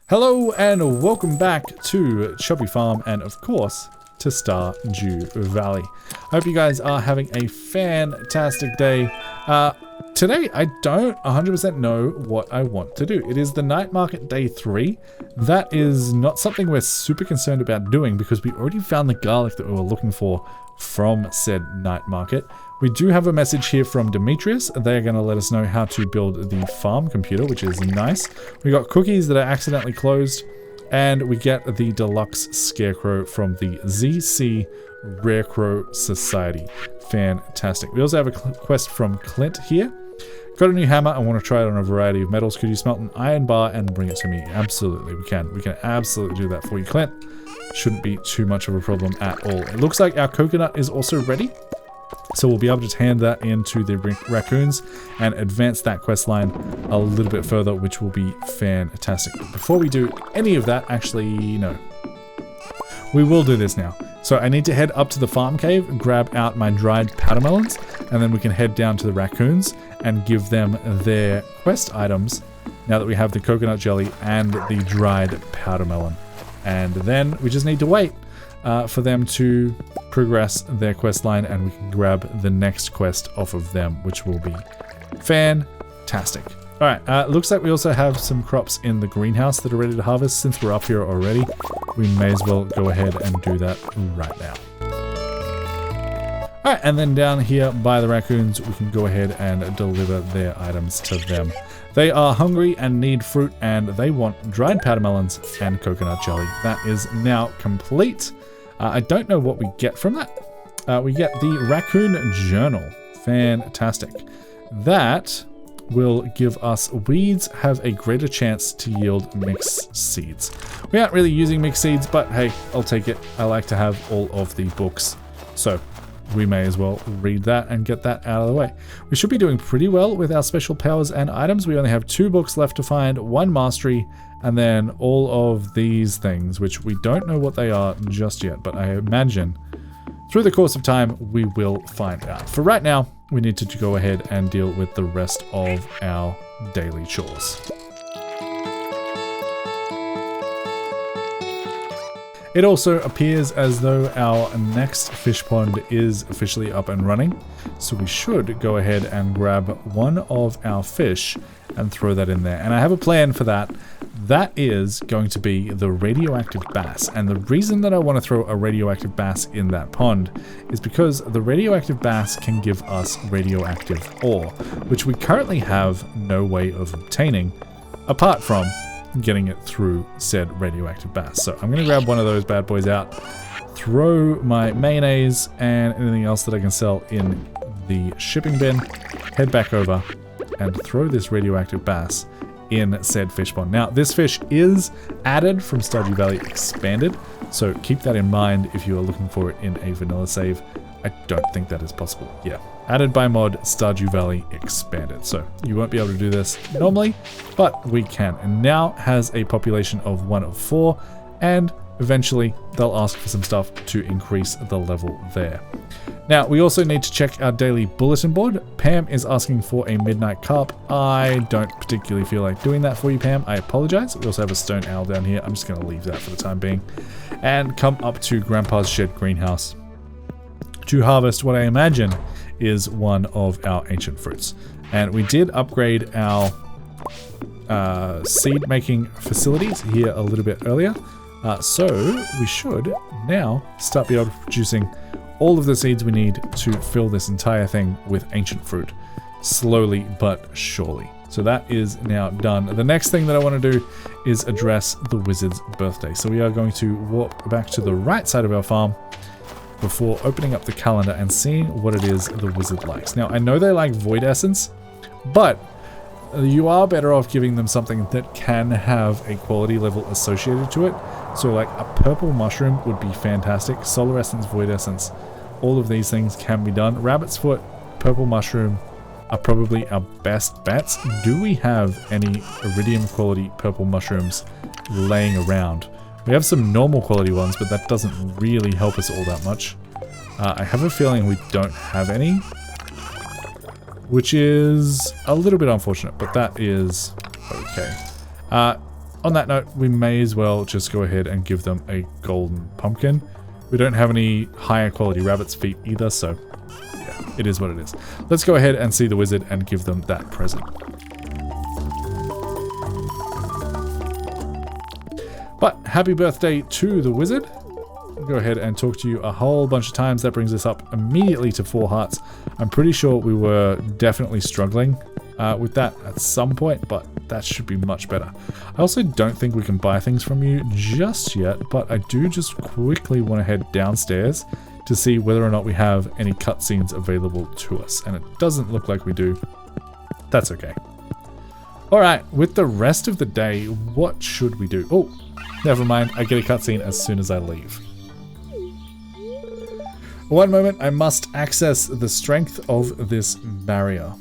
Hello and welcome back to Chubby Farm and of course to Stardew Valley. I hope you guys are having a fantastic day. Today I don't 100% know what I want to do. It is the night market day 3. That is not something we're super concerned about doing because we already found the garlic that we were looking for from said night market. We do have a message here from Demetrius. They're going to let us know how to build the farm computer, which is nice. We got cookies that are accidentally closed, and we get the deluxe scarecrow from the ZC Rarecrow Society. Fantastic. We also have a quest from Clint here. Got a new hammer. I want to try it on a variety of metals. Could you smelt an iron bar and bring it to me? Absolutely, we can. We can absolutely do that for you, Clint. Shouldn't be too much of a problem at all. It looks like our coconut is also ready. So we'll be able to hand that into the raccoons and advance that quest line a little bit further, which will be fantastic. But before we do any of that, actually, no. We will do this now. So I need to head up to the farm cave, grab out my dried powder melons, and then we can head down to the raccoons and give them their quest items now that we have the coconut jelly and the dried powder melon. And then we just need to wait for them to progress their quest line and we can grab the next quest off of them, which will be fantastic. All right, looks like we also have some crops in the greenhouse that are ready to harvest. Since we're up here already, we may as well go ahead and do that right now. All right, and then down here by the raccoons, we can go ahead and deliver their items to them. They are hungry and need fruit, and they want dried powder melons and coconut jelly. That is now complete. I don't know what we get from that. We get the raccoon journal. Fantastic. That will give us weeds have a greater chance to yield mixed seeds. We aren't really using mixed seeds, but hey, I'll take it. I like to have all of the books. So we may as well read that and get that out of the way. We should be doing pretty well with our special powers and items. We only have 2 books left to find, 1 mastery, and then all of these things, which we don't know what they are just yet, but I imagine through the course of time, we will find out. For right now, we need to go ahead and deal with the rest of our daily chores. It also appears as though our next fish pond is officially up and running, so we should go ahead and grab one of our fish and throw that in there. And I have a plan for that. That is going to be the radioactive bass. And the reason that I want to throw a radioactive bass in that pond is because the radioactive bass can give us radioactive ore, which we currently have no way of obtaining apart from getting it through said radioactive bass. So I'm going to grab one of those bad boys out, throw my mayonnaise and anything else that I can sell in the shipping bin, head back over and throw this radioactive bass in said fish pond. Now this fish is added from Stardew Valley Expanded, so keep that in mind if you are looking for it in a vanilla save. I don't think that is possible. Yeah, added by mod Stardew Valley Expanded. So you won't be able to do this normally, but we can. And now has a population of 1 of 4, and eventually they'll ask for some stuff to increase the level there. Now we also need to check our daily bulletin board. Pam is asking for a midnight carp. I don't particularly feel like doing that for you, Pam. I apologize. We also have a stone owl down here. I'm just going to leave that for the time being and come up to Grandpa's shed greenhouse to harvest what I imagine is one of our ancient fruits. And we did upgrade our seed making facilities here a little bit earlier. So we should now start be able to producing all of the seeds we need to fill this entire thing with ancient fruit, slowly but surely. So that is now done. The next thing that I want to do is address the wizard's birthday. So we are going to walk back to the right side of our farm before opening up the calendar and seeing what it is the wizard likes. Now I know they like void essence, but you are better off giving them something that can have a quality level associated to it. So like a purple mushroom would be fantastic. Solar essence, void essence, all of these things can be done. Rabbit's foot, purple mushroom are probably our best bets. Do we have any iridium quality purple mushrooms laying around? We have some normal quality ones, but that doesn't really help us all that much. I have a feeling we don't have any, which is a little bit unfortunate, but that is okay. on that note, we may as well just go ahead and give them a golden pumpkin. We don't have any higher quality rabbit's feet either, so yeah, it is what it is. Let's go ahead and see the wizard and give them that present. But happy birthday to the wizard. I'll go ahead and talk to you a whole bunch of times. That brings us up immediately to 4 hearts. I'm pretty sure we were definitely struggling with that at some point, but that should be much better. I also don't think we can buy things from you just yet, but I do just quickly want to head downstairs to see whether or not we have any cutscenes available to us, and it doesn't look like we do. That's okay. Alright, with the rest of the day, what should we do? Oh, never mind, I get a cutscene as soon as I leave. One moment, I must access the strength of this barrier.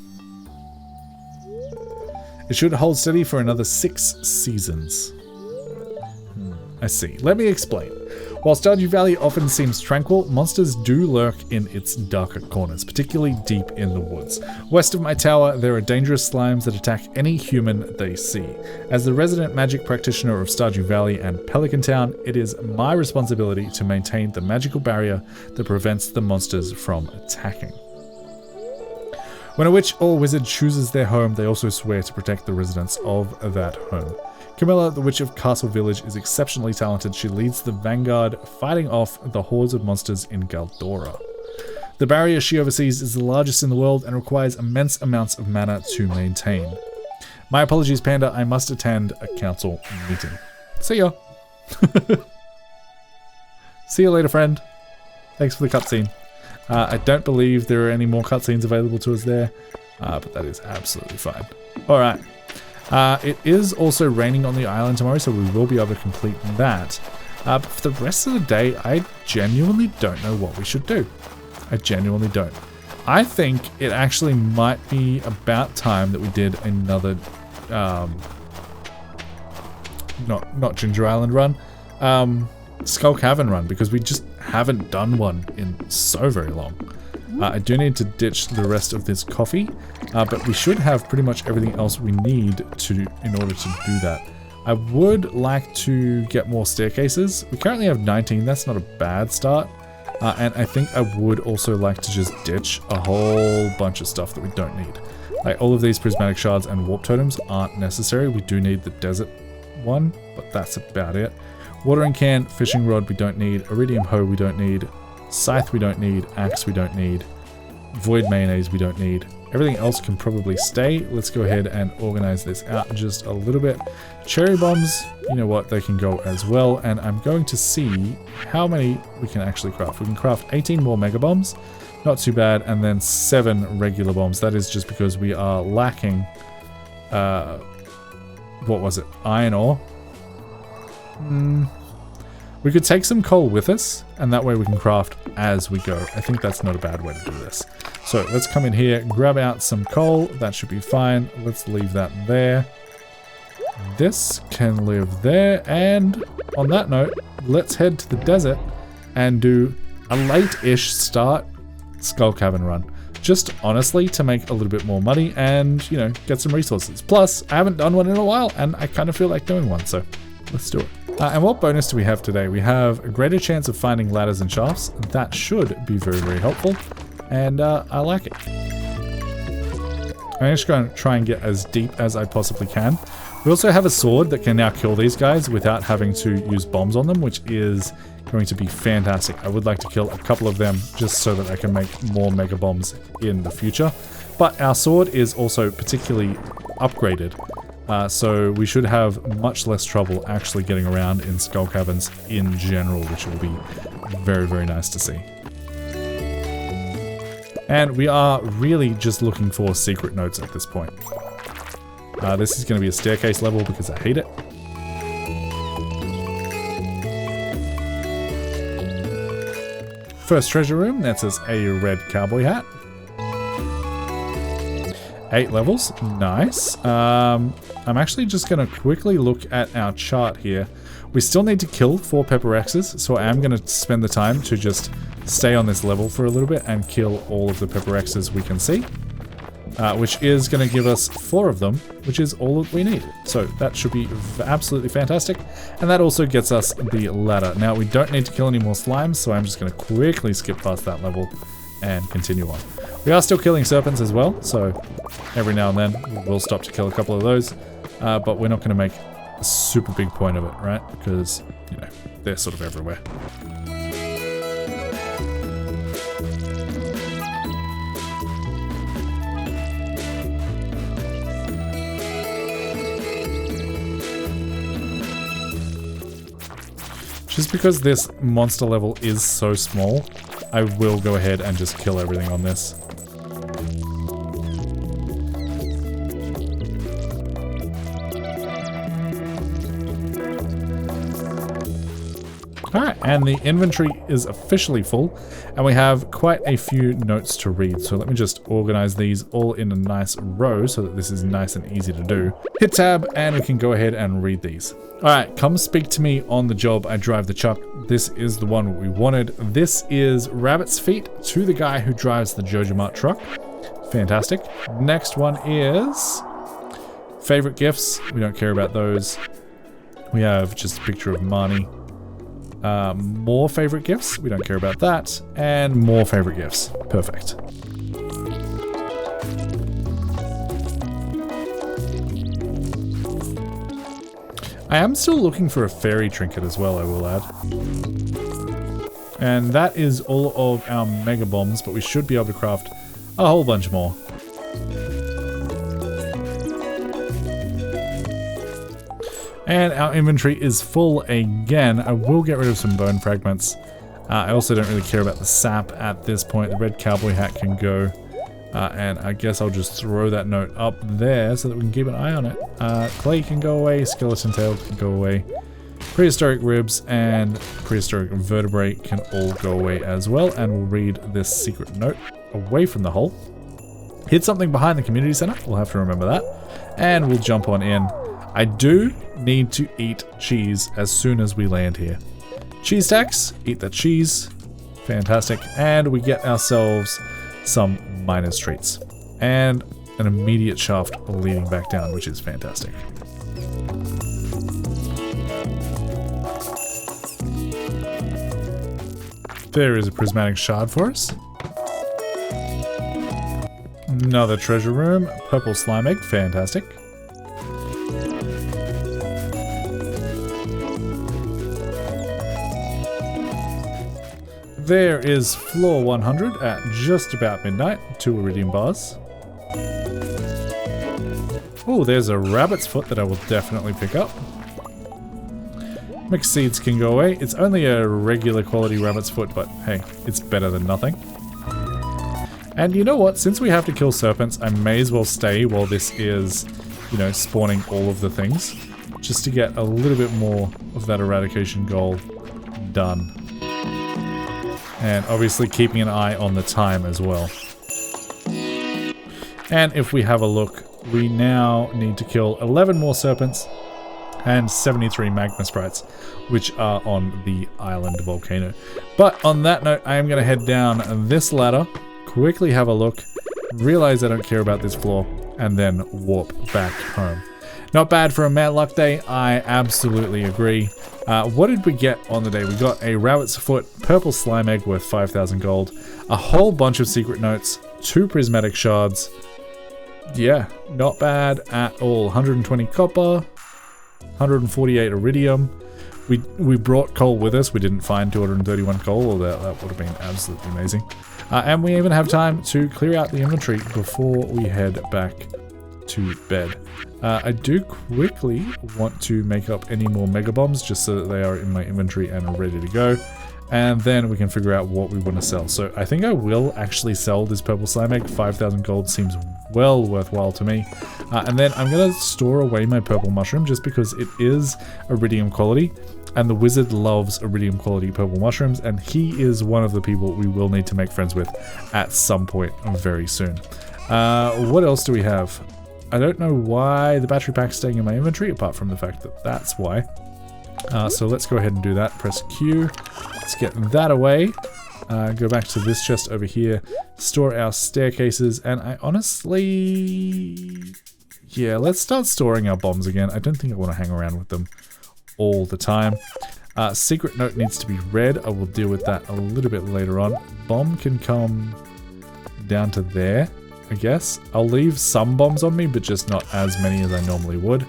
It should hold steady for another 6 seasons. I see. Let me explain. While Stardew Valley often seems tranquil, monsters do lurk in its darker corners, particularly deep in the woods. West of my tower, there are dangerous slimes that attack any human they see. As the resident magic practitioner of Stardew Valley and Pelican Town, it is my responsibility to maintain the magical barrier that prevents the monsters from attacking. When a witch or wizard chooses their home, they also swear to protect the residents of that home. Camilla, the Witch of Castle Village, is exceptionally talented. She leads the vanguard, fighting off the hordes of monsters in Galdora. The barrier she oversees is the largest in the world and requires immense amounts of mana to maintain. My apologies, Panda. I must attend a council meeting. See ya. See you later, friend. Thanks for the cutscene. I don't believe there are any more cutscenes available to us there, but that is absolutely fine. Alright. It is also raining on the island tomorrow, so we will be able to complete that. But for the rest of the day, I genuinely don't know what we should do. I genuinely don't. I think it actually might be about time that we did another, not Ginger Island run, Skull Cavern run, because we just haven't done one in so very long. I do need to ditch the rest of this coffee, but we should have pretty much everything else we need in order to do that. I would like to get more staircases. We currently have 19, that's not a bad start. And I think I would also like to just ditch a whole bunch of stuff that we don't need. Like all of these prismatic shards and warp totems aren't necessary. We do need the desert one, but that's about it. Watering can, fishing rod we don't need, iridium hoe we don't need, scythe we don't need, axe we don't need, void mayonnaise we don't need. Everything else can probably stay. Let's go ahead and organize this out just a little bit. Cherry bombs, you know what, they can go as well. And I'm going to see how many we can actually craft. We can craft 18 more mega bombs, not too bad, and then 7 regular bombs. That is just because we are lacking, what was it, iron ore. We could take some coal with us, and that way we can craft as we go. I think that's not a bad way to do this. So let's come in here, grab out some coal. That should be fine. Let's leave that there. This can live there. And on that note, let's head to the desert and do a late-ish start Skull Cavern run. Just honestly to make a little bit more money and, you know, get some resources. Plus, I haven't done one in a while and I kind of feel like doing one, so let's do it. And what bonus do we have today? We have a greater chance of finding ladders and shafts. That should be very, very helpful. And I like it. I'm just going to try and get as deep as I possibly can. We also have a sword that can now kill these guys without having to use bombs on them, which is going to be fantastic. I would like to kill a couple of them just so that I can make more mega bombs in the future. But our sword is also particularly upgraded. So we should have much less trouble actually getting around in Skull Caverns in general, which will be very, very nice to see. And we are really just looking for secret notes at this point. This is going to be a staircase level because I hate it. First treasure room, that's us a red cowboy hat. 8 levels, nice. I'm actually just going to quickly look at our chart here. We still need to kill 4 Pepper X's, so I am going to spend the time to just stay on this level for a little bit and kill all of the Pepper X's we can see. which is going to give us 4 of them, which is all that we need. So that should be absolutely fantastic. And that also gets us the ladder. Now we don't need to kill any more slimes, so I'm just going to quickly skip past that level and continue on. We are still killing serpents as well, so every now and then we'll stop to kill a couple of those, but we're not going to make a super big point of it, right? Because, you know, they're sort of everywhere. Just because this monster level is so small, I will go ahead and just kill everything on this. Alright, and the inventory is officially full, and we have quite a few notes to read. So let me just organize these all in a nice row so that this is nice and easy to do. Hit tab, and we can go ahead and read these. Alright, come speak to me on the job. I drive the truck. This is the one we wanted. This is Rabbit's Feet to the guy who drives the Jojo Mart truck. Fantastic. Next one is favorite gifts. We don't care about those. We have just a picture of Marnie. More favorite gifts. We don't care about that. And more favorite gifts. Perfect. I am still looking for a fairy trinket as well, I will add. And that is all of our mega bombs, but we should be able to craft a whole bunch more. And our inventory is full again. I will get rid of some bone fragments. I also don't really care about the sap at this point. The red cowboy hat can go. And I guess I'll just throw that note up there so that we can keep an eye on it. Clay can go away, skeleton tail can go away. Prehistoric ribs and prehistoric vertebrae can all go away as well. And we'll read this secret note away from the hole. Hit something behind the community center. We'll have to remember that. And we'll jump on in. I do need to eat cheese as soon as we land here. Cheese stacks, eat that cheese. Fantastic. And we get ourselves some miner's treats. And an immediate shaft leading back down, which is fantastic. There is a prismatic shard for us. Another treasure room. Purple slime egg. Fantastic. There is floor 100 at just about midnight. 2 iridium bars. Oh, there's a rabbit's foot that I will definitely pick up. Mixed seeds can go away. It's only a regular quality rabbit's foot, but hey, it's better than nothing. And you know what? Since we have to kill serpents, I may as well stay while this is, you know, spawning all of the things. Just to get a little bit more of that eradication goal done. And obviously keeping an eye on the time as well. And if we have a look, we now need to kill 11 more serpents and 73 magma sprites, which are on the island Volcano. But on that note, I am going to head down this ladder, quickly have a look, realize I don't care about this floor, and then warp back home. Not bad for a mad luck day, I absolutely agree. What did we get on the day? We got a rabbit's foot, purple slime egg worth 5,000 gold, a whole bunch of secret notes, 2 prismatic shards. Yeah, not bad at all. 120 copper, 148 iridium. We brought coal with us. We didn't find 231 coal, although that would have been absolutely amazing. And we even have time to clear out the inventory before we head back to bed. I do quickly want to make up any more mega bombs just so that they are in my inventory and are ready to go. And then we can figure out what we want to sell. So I think I will actually sell this purple slime egg. 5,000 gold seems well worthwhile to me. And then I'm going to store away my purple mushroom just because it is iridium quality. And the wizard loves iridium quality purple mushrooms. And he is one of the people we will need to make friends with at some point very soon. What else do we have? I don't know why the battery pack's staying in my inventory, apart from the fact that that's why. So let's go ahead and do that. Press Q. Let's get that away. Go back to this chest over here. Store our staircases. And I honestly... Yeah, let's start storing our bombs again. I don't think I want to hang around with them all the time. Secret note needs to be read. I will deal with that a little bit later on. Bomb can come down to there, I guess. I'll leave some bombs on me, but just not as many as I normally would.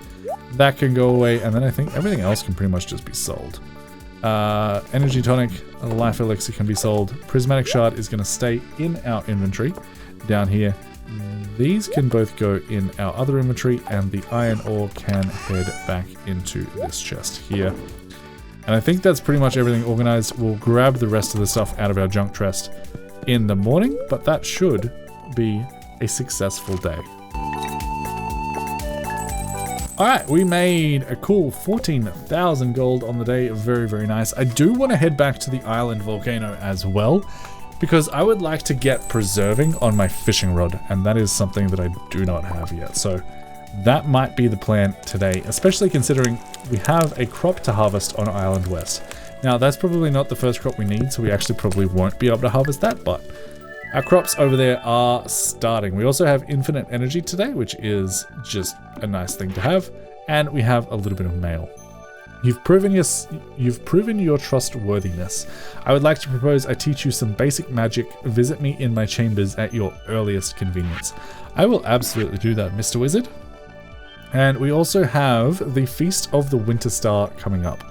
That can go away, and then I think everything else can pretty much just be sold. Energy tonic, life elixir can be sold. Prismatic shard is going to stay in our inventory down here. These can both go in our other inventory, and the iron ore can head back into this chest here. And I think that's pretty much everything organized. We'll grab the rest of the stuff out of our junk chest in the morning, but that should be a successful day. Alright, we made a cool 14,000 gold on the day. Very, very nice. I do want to head back to the island volcano as well, because I would like to get preserving on my fishing rod, and that is something that I do not have yet. So that might be the plan today, especially considering we have a crop to harvest on Island West. Now, that's probably not the first crop we need, so we actually probably won't be able to harvest that, but our crops over there are starting. We also have infinite energy today, which is just a nice thing to have, and we have a little bit of mail. You've proven your trustworthiness. I would like to propose I teach you some basic magic. Visit me in my chambers at your earliest convenience. I will absolutely do that, Mr. Wizard. And we also have the Feast of the Winter Star coming up.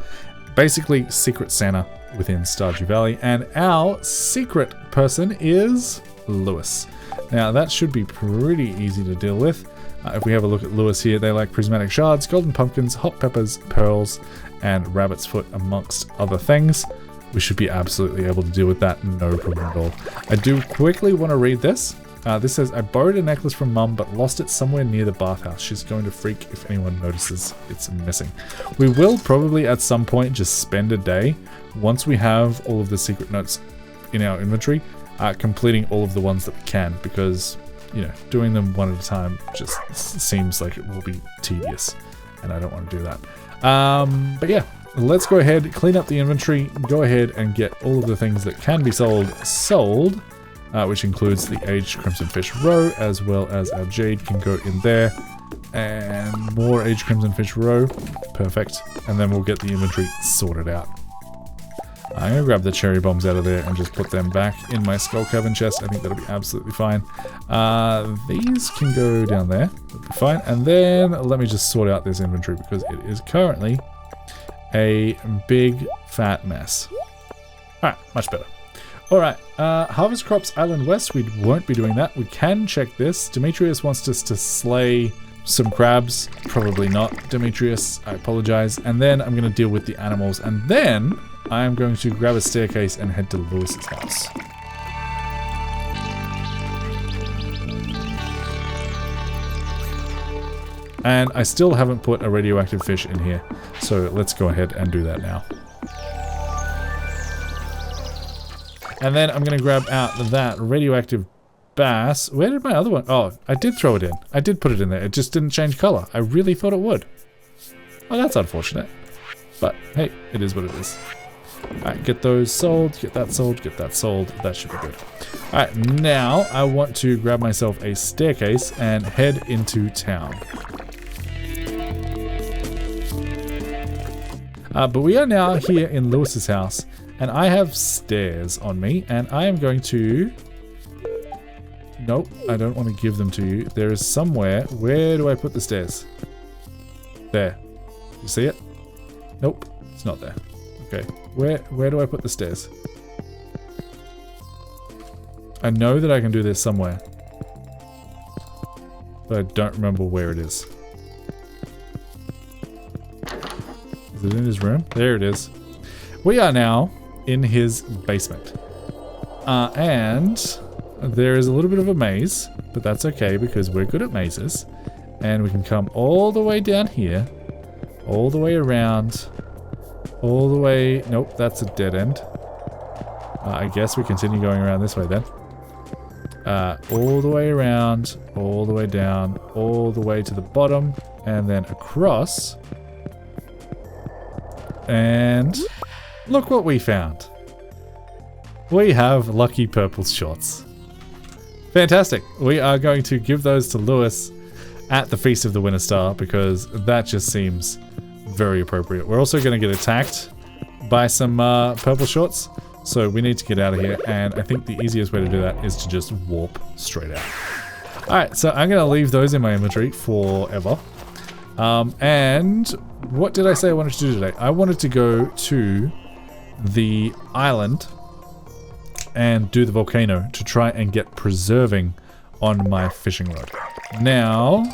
Basically, Secret Santa within Stardew Valley. And our secret person is Lewis. Now, that should be pretty easy to deal with. If we have a look at Lewis here, they like prismatic shards, golden pumpkins, hot peppers, pearls, and rabbit's foot, amongst other things. We should be absolutely able to deal with that, no problem at all. I do quickly want to read this. This says, I borrowed a necklace from Mum, but lost it somewhere near the bathhouse. She's going to freak if anyone notices it's missing. We will probably at some point just spend a day, once we have all of the secret notes in our inventory, completing all of the ones that we can, because, you know, doing them one at a time just seems like it will be tedious, and I don't want to do that. But yeah, let's go ahead, clean up the inventory, go ahead and get all of the things that can be sold, which includes the aged crimson fish roe, as well as our jade can go in there, and more aged crimson fish roe, perfect, and then we'll get the inventory sorted out. I'm going to grab the cherry bombs out of there and just put them back in my Skull Cavern chest. I think that'll be absolutely fine. These can go down there. That'll be fine. And then let me just sort out this inventory because it is currently a big fat mess. Alright, much better. Alright, Harvest Crops Island West. We won't be doing that. We can check this. Demetrius wants us to slay some crabs. Probably not, Demetrius. I apologize. And then I'm going to deal with the animals. And then I am going to grab a staircase and head to Lewis's house. And I still haven't put a radioactive fish in here, so let's go ahead and do that now. And then I'm going to grab out that radioactive bass. Where did my other one? Oh, I did throw it in. I did put it in there. It just didn't change color. I really thought it would. Oh, that's unfortunate. But hey, it is what it is. Alright, get those sold, get that sold, get that sold. That should be good. Alright, now I want to grab myself a staircase and head into town. But we are now here in Lewis's house, and I have stairs on me, and I am going to... Nope, I don't want to give them to you. There is somewhere. Where do I put the stairs? There. You see it? Nope, it's not there. Okay, where do I put the stairs? I know that I can do this somewhere, but I don't remember where it is. Is it in his room? There it is. We are now in his basement. And there is a little bit of a maze, but that's okay because we're good at mazes. And we can come all the way down here, all the way around, all the way... Nope, that's a dead end. I guess we continue going around this way then. All the way around, all the way down, all the way to the bottom, and then across. And look what we found. We have lucky purple shorts. Fantastic. We are going to give those to Lewis at the Feast of the Winter Star because that just seems very appropriate. We're also going to get attacked by some purple shorts, so we need to get out of here, and I think the easiest way to do that is to just warp straight out. Alright, so I'm going to leave those in my inventory forever. And what did I say I wanted to do today? I wanted to go to the island and do the volcano to try and get preserving on my fishing rod. Now,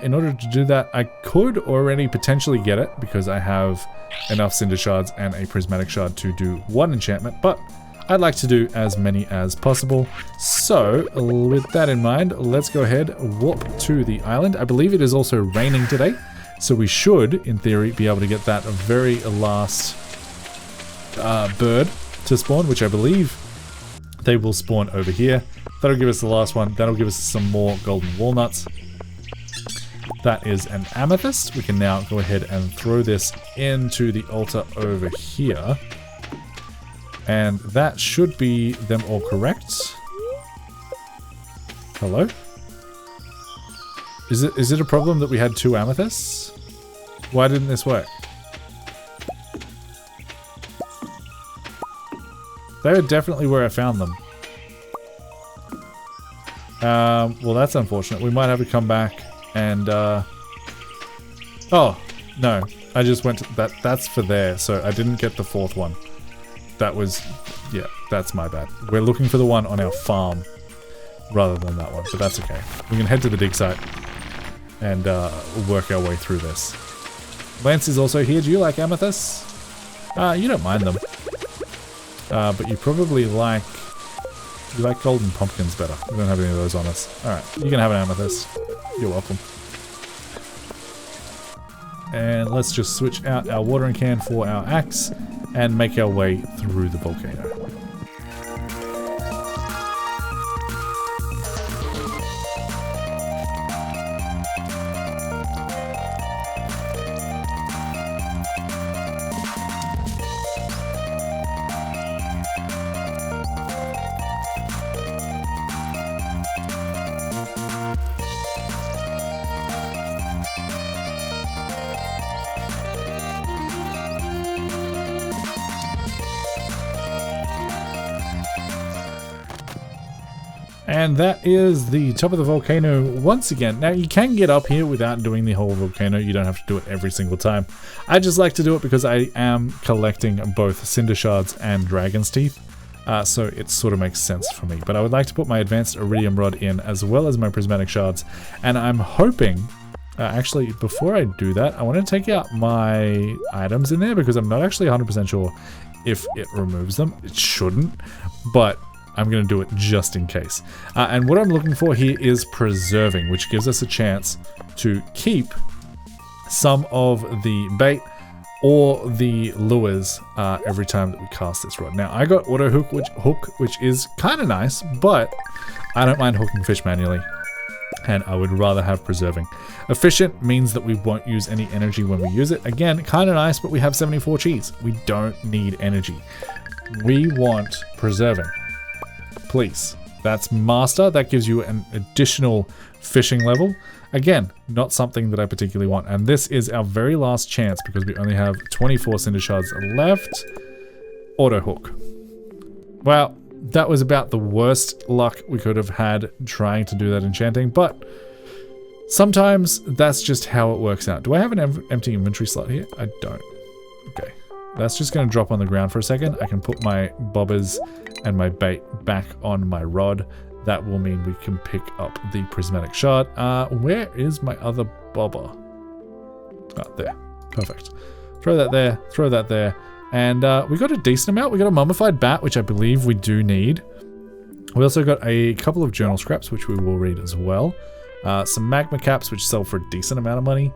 in order to do that, I could already potentially get it because I have enough cinder shards and a prismatic shard to do one enchantment, but I'd like to do as many as possible. So, with that in mind, let's go ahead, warp to the island. I believe it is also raining today, so we should, in theory, be able to get that very last bird to spawn, which I believe they will spawn over here. That'll give us the last one. That'll give us some more golden walnuts. That is an amethyst. We can now go ahead and throw this into the altar over here. And that should be them all correct. Hello? Is it a problem that we had 2 amethysts? Why didn't this work? They were definitely where I found them. Well, that's unfortunate. We might have to come back and, oh, no. I just went to that's for there, so I didn't get the 4th one. That was, yeah, that's my bad. We're looking for the one on our farm rather than that one, but that's okay. We can head to the dig site and work our way through this. Lance is also here. Do you like amethysts? You don't mind them. But you probably like... You like golden pumpkins better. We don't have any of those on us. Alright, you can have an amethyst. You're welcome. And let's just switch out our watering can for our axe and make our way through the volcano. And that is the top of the volcano once again. Now, you can get up here without doing the whole volcano. You don't have to do it every single time. I just like to do it because I am collecting both cinder shards and dragon's teeth. So it sort of makes sense for me. But I would like to put my advanced iridium rod in as well as my prismatic shards. And I'm hoping... actually, before I do that, I want to take out my items in there because I'm not actually 100% sure if it removes them. It shouldn't, but I'm going to do it just in case. And what I'm looking for here is preserving, which gives us a chance to keep some of the bait or the lures every time that we cast this rod. Now, I got auto hook, which is kind of nice, but I don't mind hooking fish manually. And I would rather have preserving. Efficient means that we won't use any energy when we use it. Again, kind of nice, but we have 74 cheese. We don't need energy. We want preserving. Please. That's master. That gives you an additional fishing level. Again, not something that I particularly want. And this is our very last chance because we only have 24 cinder shards left. Auto hook. Well, that was about the worst luck we could have had trying to do that enchanting, but sometimes that's just how it works out. Do I have an empty inventory slot here? I don't. Okay. That's just going to drop on the ground for a second. I can put my bobbers and my bait back on my rod. That will mean we can pick up the prismatic shard. Where is my other bobber? Oh, there. Perfect. Throw that there. Throw that there. And we got a decent amount. We got a mummified bat, which I believe we do need. We also got a couple of journal scraps, which we will read as well. Some magma caps, which sell for a decent amount of money.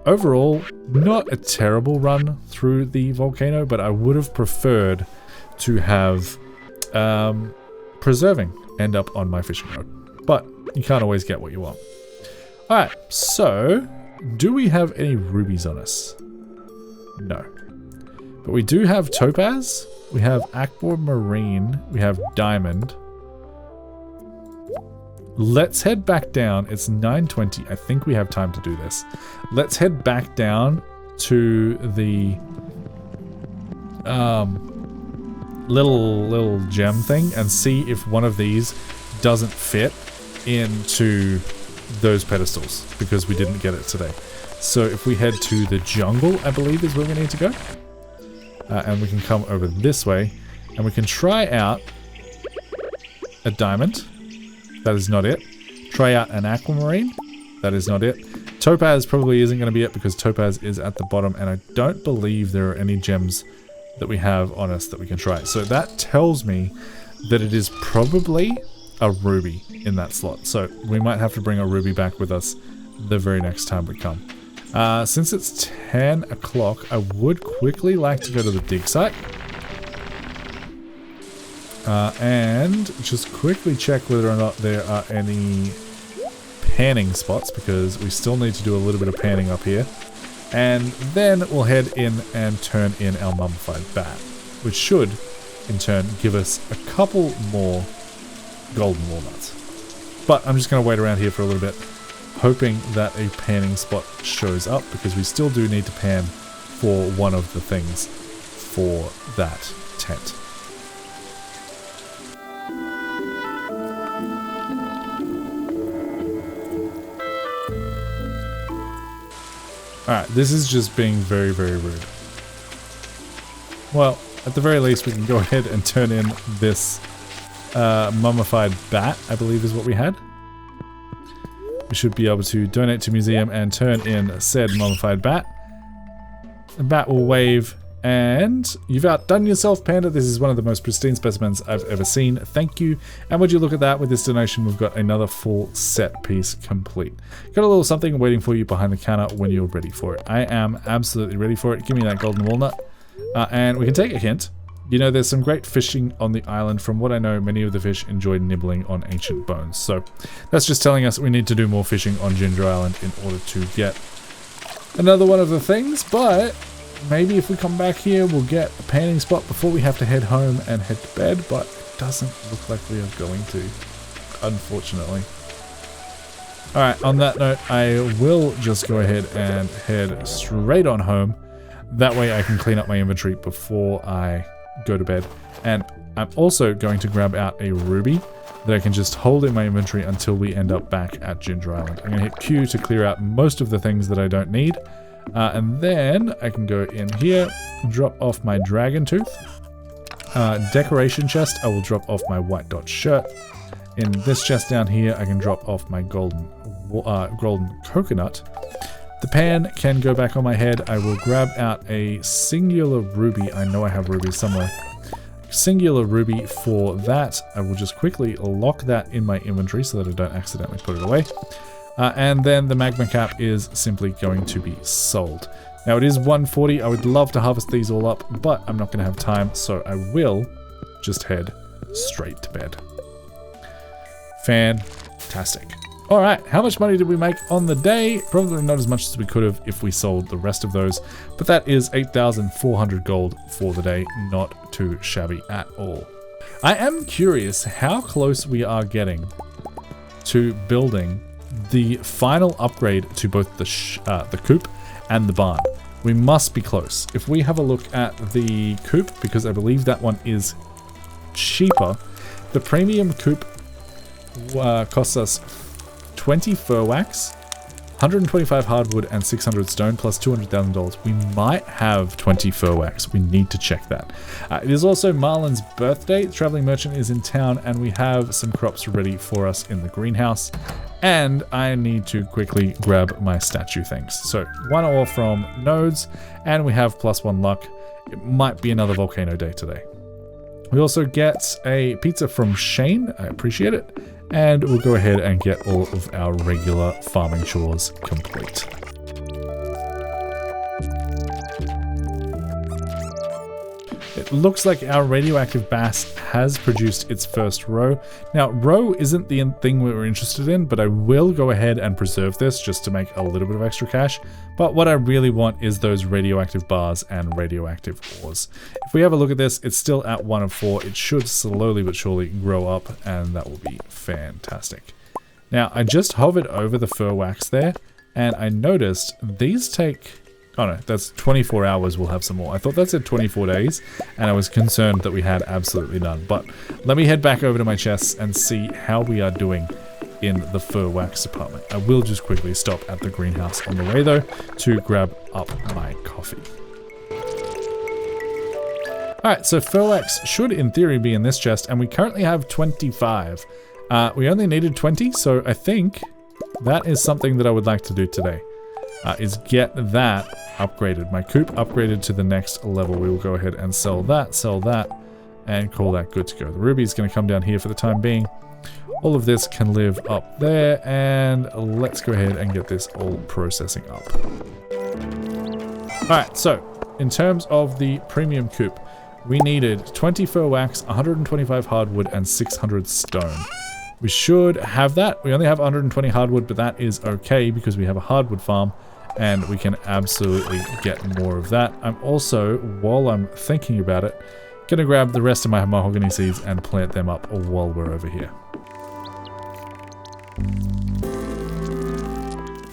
Overall, not a terrible run through the volcano, but I would have preferred to have preserving end up on my fishing rod. But you can't always get what you want. Alright, so do we have any rubies on us? No. But we do have topaz, we have aquamarine, we have diamond. Let's head back down. It's 9:20. I think we have time to do this. Let's head back down to the little gem thing and see if one of these doesn't fit into those pedestals, because we didn't get it today. So if we head to the jungle, I believe is where we need to go. And we can come over this way and we can try out a diamond. That is not it. Try out an aquamarine. That is not it. Topaz probably isn't going to be it, because topaz is at the bottom, and I don't believe there are any gems that we have on us that we can try. So that tells me that it is probably a ruby in that slot. So we might have to bring a ruby back with us the very next time we come. Since it's 10 o'clock, I would quickly like to go to the dig site. And just quickly check whether or not there are any panning spots, because we still need to do a little bit of panning up here. And then we'll head in and turn in our mummified bat, which should in turn give us a couple more golden walnuts. But I'm just going to wait around here for a little bit, hoping that a panning spot shows up, because we still do need to pan for one of the things for that tent. Alright, this is just being very, very rude. Well, at the very least, we can go ahead and turn in this mummified bat, I believe is what we had. We should be able to donate to museum and turn in said mummified bat. The bat will wave, and you've outdone yourself, Panda. This is one of the most pristine specimens I've ever seen. Thank you. And would you look at that, with this donation, we've got another full set piece complete. Got a little something waiting for you behind the counter when you're ready for it. I am absolutely ready for it. Give me that golden walnut. And we can take a hint. You know, there's some great fishing on the island. From what I know, many of the fish enjoy nibbling on ancient bones. So that's just telling us we need to do more fishing on Ginger Island in order to get another one of the things. But maybe if we come back here, we'll get a panning spot before we have to head home and head to bed. But it doesn't look like we are going to, unfortunately. Alright, on that note, I will just go ahead and head straight on home. That way I can clean up my inventory before I go to bed. And I'm also going to grab out a ruby that I can just hold in my inventory until we end up back at Ginger Island. I'm going to hit Q to clear out most of the things that I don't need. And then I can go in here, drop off my dragon tooth. Decoration chest, I will drop off my white dot shirt. In this chest down here, I can drop off my golden coconut. The pan can go back on my head. I will grab out a singular ruby. I know I have rubies somewhere. Singular ruby for that. I will just quickly lock that in my inventory so that I don't accidentally put it away. And then the magma cap is simply going to be sold. Now it is 1:40. I would love to harvest these all up, but I'm not going to have time, so I will just head straight to bed. Fantastic. Alright, how much money did we make on the day? Probably not as much as we could have if we sold the rest of those, but that is 8,400 gold for the day. Not too shabby at all. I am curious how close we are getting to building the final upgrade to both the coop and the barn. We must be close. If we have a look at the coop, because I believe that one is cheaper, the premium coop costs us 20 fir wax, 125 hardwood, and 600 stone, plus $200,000. We might have 20 fir wax. We need to check that. It is also Marlin's birthday. The traveling merchant is in town, and we have some crops ready for us in the greenhouse. And I need to quickly grab my statue things. So 1 ore from nodes, and we have +1 luck. It might be another volcano day today. We also get a pizza from Shane. I appreciate it. And we'll go ahead and get all of our regular farming chores complete. It looks like our radioactive bass has produced its first roe. Now, roe isn't the thing we're interested in, but I will go ahead and preserve this just to make a little bit of extra cash. But what I really want is those radioactive bars and radioactive ores. If we have a look at this, it's still at 1 of 4. It should slowly but surely grow up, and that will be fantastic. Now, I just hovered over the fur wax there, and I noticed these take... Oh no, that's 24 hours, we'll have some more. I thought that said 24 days, and I was concerned that we had absolutely none. But let me head back over to my chests and see how we are doing in the fur wax department. I will just quickly stop at the greenhouse on the way though to grab up my coffee. Alright, so fur wax should in theory be in this chest, and we currently have 25. We only needed 20, so I think that is something that I would like to do today. Is get that upgraded. My coop upgraded to the next level. We will go ahead and sell that, and call that good to go. The ruby is going to come down here for the time being. All of this can live up there, and let's go ahead and get this all processing up. Alright, so in terms of the premium coop, we needed 20 fur wax, 125 hardwood, and 600 stone. We should have that. We only have 120 hardwood, but that is okay because we have a hardwood farm, and we can absolutely get more of that. I'm also, while I'm thinking about it, gonna grab the rest of my mahogany seeds and plant them up while we're over here.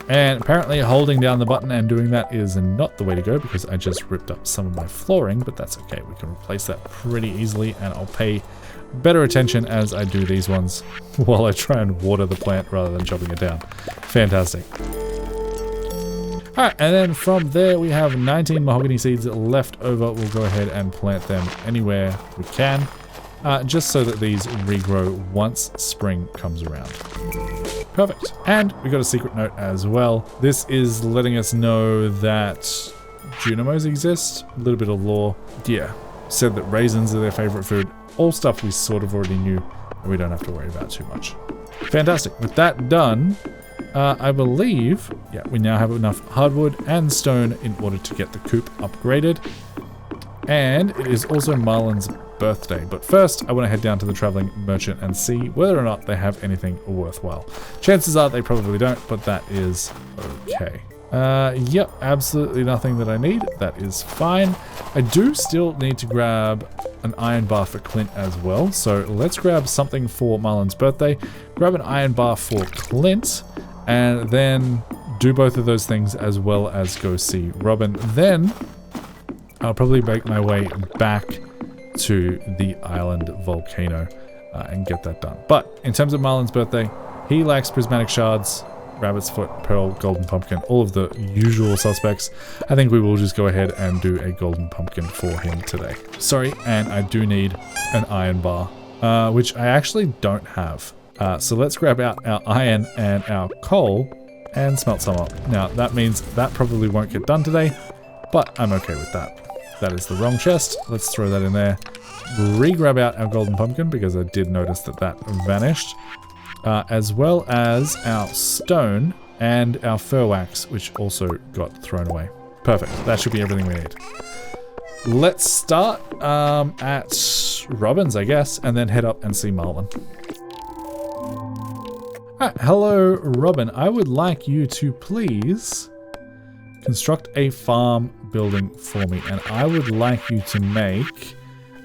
And apparently holding down the button and doing that is not the way to go because I just ripped up some of my flooring, but that's okay. We can replace that pretty easily, and I'll pay better attention as I do these ones while I try and water the plant rather than chopping it down. Fantastic. Alright, and then from there we have 19 mahogany seeds left over. We'll go ahead and plant them anywhere we can, just so that these regrow once spring comes around. Perfect. And we got a secret note as well. This is letting us know that Junimos exist. A little bit of lore. Yeah, said that raisins are their favorite food. All stuff we sort of already knew, and we don't have to worry about too much. Fantastic. With that done, I believe, yeah, we now have enough hardwood and stone in order to get the coop upgraded. And it is also Marlin's birthday. But first, I want to head down to the traveling merchant and see whether or not they have anything worthwhile. Chances are they probably don't, but that is okay. Yep, absolutely nothing that I need. That is fine. I do still need to grab an iron bar for Clint as well. So let's grab something for Marlin's birthday, grab an iron bar for Clint, and then do both of those things as well as go see Robin. Then I'll probably make my way back to the island volcano and get that done. But in terms of Marlin's birthday, he likes prismatic shards, rabbit's foot, pearl, golden pumpkin, all of the usual suspects. I think we will just go ahead and do a golden pumpkin for him today. Sorry, and I do need an iron bar, which I actually don't have. So let's grab out our iron and our coal and smelt some up. Now that means that probably won't get done today, but I'm okay with that. That is the wrong chest. Let's throw that in there. Re-grab out our golden pumpkin because I did notice that that vanished. As well as our stone and our fur wax, which also got thrown away. Perfect. That should be everything we need. Let's start at Robin's, I guess, and then head up and see Marlin. Alright, hello, Robin. I would like you to please construct a farm building for me, and I would like you to make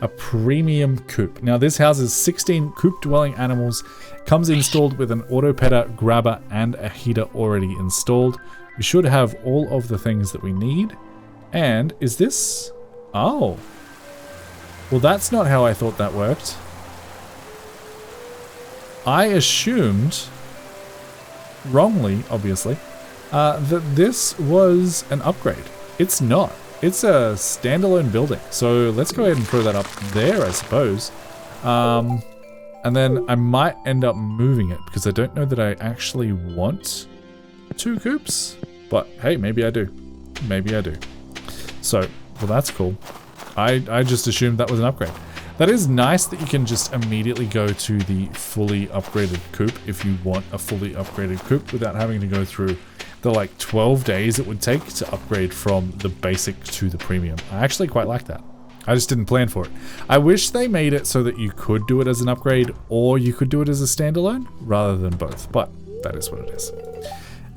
a premium coop. Now this houses 16 coop dwelling animals, comes installed with an auto petter, grabber, and a heater already installed. We should have all of the things that we need. And is this... Oh. Well, that's not how I thought that worked. I assumed, wrongly, obviously, that this was an upgrade. It's not. It's a standalone building. So let's go ahead and throw that up there, I suppose. And then I might end up moving it because I don't know that I actually want 2 coops. But hey, maybe I do. Maybe I do. So, well, that's cool. I just assumed that was an upgrade. That is nice that you can just immediately go to the fully upgraded coop if you want a fully upgraded coop without having to go through the like 12 days it would take to upgrade from the basic to the premium. I actually quite like that. I just didn't plan for it. I wish they made it so that you could do it as an upgrade or you could do it as a standalone rather than both, but that is what it is.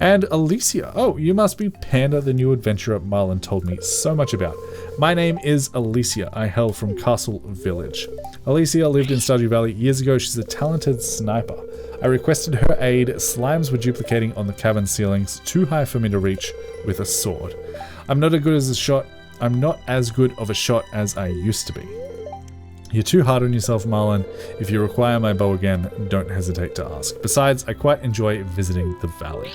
And Alicia. Oh, you must be Panda, the new adventurer Marlon told me so much about. My name is Alicia. I hail from Castle Village. Alicia lived in Stardew Valley years ago. She's a talented sniper. I requested her aid. Slimes were duplicating on the cavern ceilings, too high for me to reach with a sword. I'm not as good of a shot as I used to be. You're too hard on yourself, Marlon. If you require my bow again, don't hesitate to ask. Besides, I quite enjoy visiting the valley.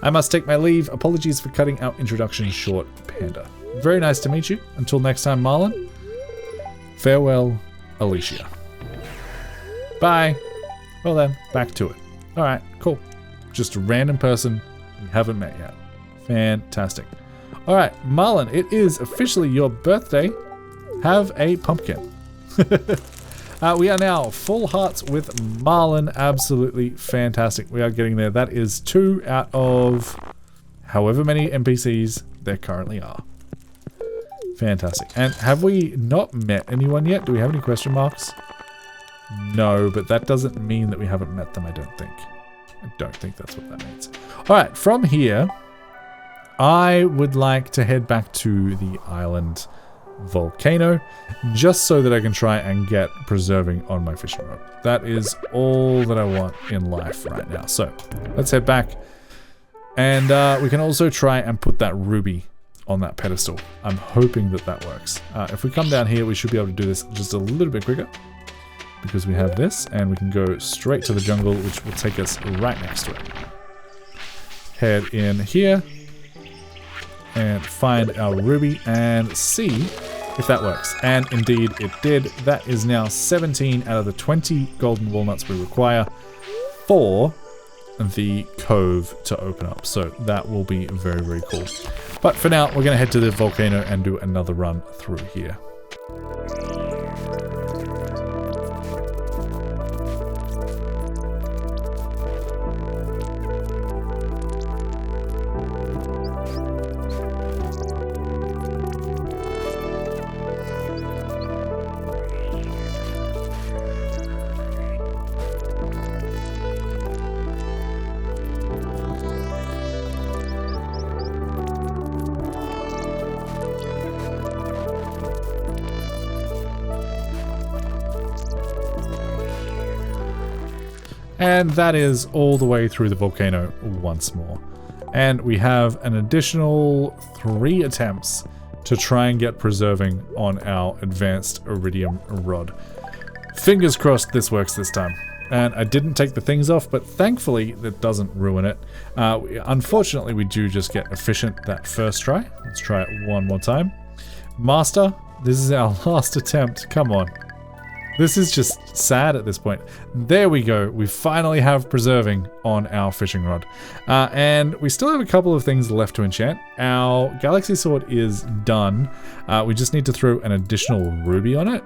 I must take my leave. Apologies for cutting our introduction short, Panda. Very nice to meet you. Until next time, Marlon. Farewell, Alicia. Bye. Well then, back to it. Alright, cool. Just a random person we haven't met yet. Fantastic. Alright, Marlon, it is officially your birthday. Have a pumpkin. We are now full hearts with Marlon. Absolutely fantastic. We are getting there. That is 2 out of however many NPCs there currently are. Fantastic. And have we not met anyone yet? Do we have any question marks? No, but that doesn't mean that we haven't met them, I don't think. I don't think that's what that means. Alright, from here, I would like to head back to the island Volcano, just so that I can try and get preserving on my fishing rod. That is all that I want in life right now. So, let's head back. And we can also try and put that ruby on that pedestal. I'm hoping that that works. If we come down here, we should be able to do this just a little bit quicker, because we have this, and we can go straight to the jungle, which will take us right next to it. Head in here, and find our ruby, and see if that works. And indeed it did. That is now 17 out of the 20 golden walnuts we require for the cove to open up. So that will be very, very cool. But for now, we're going to head to the volcano and do another run through here. And that is all the way through the volcano once more. And we have an additional 3 attempts to try and get preserving on our advanced iridium rod. Fingers crossed this works this time. And I didn't take the things off, but thankfully that doesn't ruin it. Unfortunately, we do just get efficient that first try. Let's try it one more time. Master, this is our last attempt. Come on. This is just sad at this point. There we go. We finally have preserving on our fishing rod. And we still have a couple of things left to enchant. Our galaxy sword is done. We just need to throw an additional ruby on it,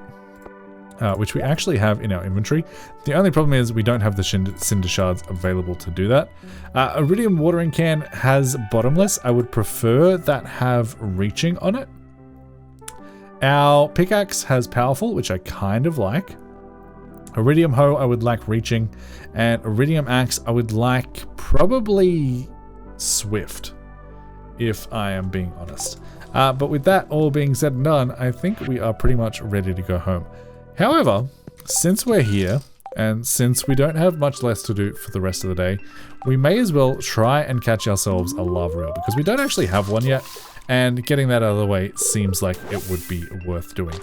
which we actually have in our inventory. The only problem is we don't have the cinder shards available to do that. Iridium watering can has bottomless. I would prefer that have reaching on it. Our pickaxe has powerful, which I kind of like. Iridium hoe I would like reaching, and iridium axe I would like probably swift, if I am being honest. But with that all being said and done, I think we are pretty much ready to go home. However, since we're here, and since we don't have much less to do for the rest of the day, we may as well try and catch ourselves a lava reel, because we don't actually have one yet. And getting that out of the way seems like it would be worth doing.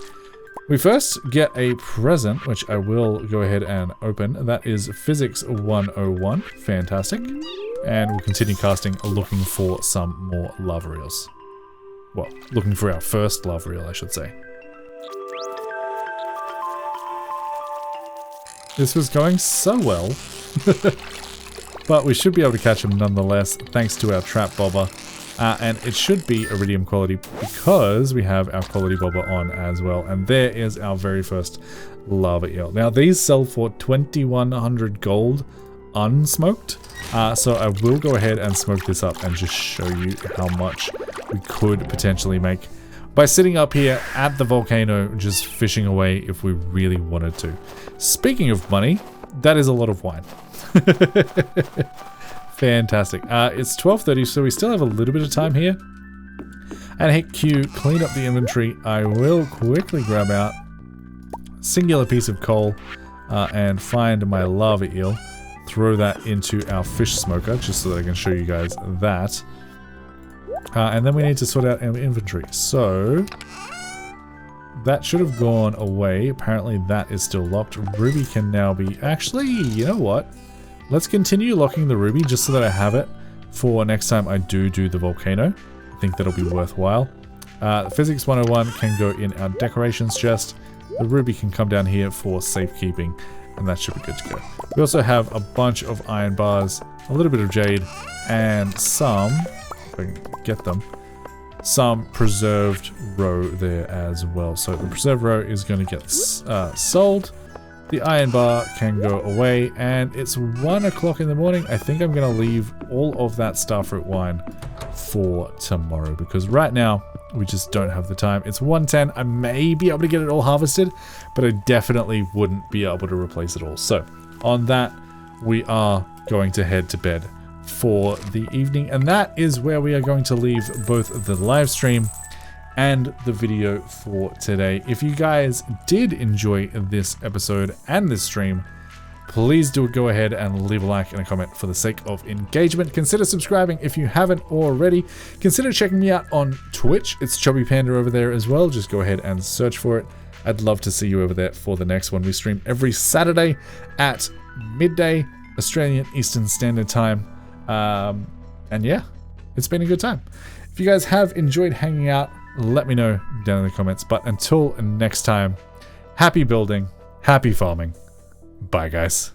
We first get a present, which I will go ahead and open. That is Physics 101. Fantastic. And we'll continue casting, looking for some more lava reels. Well, looking for our first lava reel, I should say. This was going so well. But we should be able to catch him nonetheless, thanks to our trap bobber. And it should be iridium quality because we have our quality bobber on as well. And there is our very first lava eel. Now these sell for 2100 gold unsmoked. So I will go ahead and smoke this up and just show you how much we could potentially make. by sitting up here at the volcano, just fishing away if we really wanted to. Speaking of money, that is a lot of wine. Fantastic. It's 12:30, so we still have a little bit of time here. And hit Q, clean up the inventory. I will quickly grab out a singular piece of coal and find my lava eel. Throw that into our fish smoker, just so that I can show you guys that. And then we need to sort out our inventory. So that should have gone away. Apparently that is still locked. Ruby can now be... Actually, you know what? Let's continue locking the ruby just so that I have it for next time I do the volcano. I think that'll be worthwhile. Physics 101 can go in our decorations chest. The ruby can come down here for safekeeping, and that should be good to go. We also have a bunch of iron bars, a little bit of jade, and some, if I can get them, some preserved row there as well. So the preserved row is going to get sold. The iron bar can go away, and it's 1 o'clock in the morning. I think I'm going to leave all of that starfruit wine for tomorrow, because right now we just don't have the time. It's 1:10. I may be able to get it all harvested, but I definitely wouldn't be able to replace it all. So on that, we are going to head to bed for the evening, and that is where we are going to leave both the live stream and the video for today. If you guys did enjoy this episode and this stream, please do go ahead and leave a like and a comment for the sake of engagement. Consider subscribing if you haven't already. Consider checking me out on Twitch. It's ChubbyPanda over there as well. Just go ahead and search for it. I'd love to see you over there for the next one. We stream every Saturday at midday Australian Eastern Standard Time. And yeah, it's been a good time. If you guys have enjoyed hanging out, let me know down in the comments. But until next time, happy building, happy farming. Bye, guys.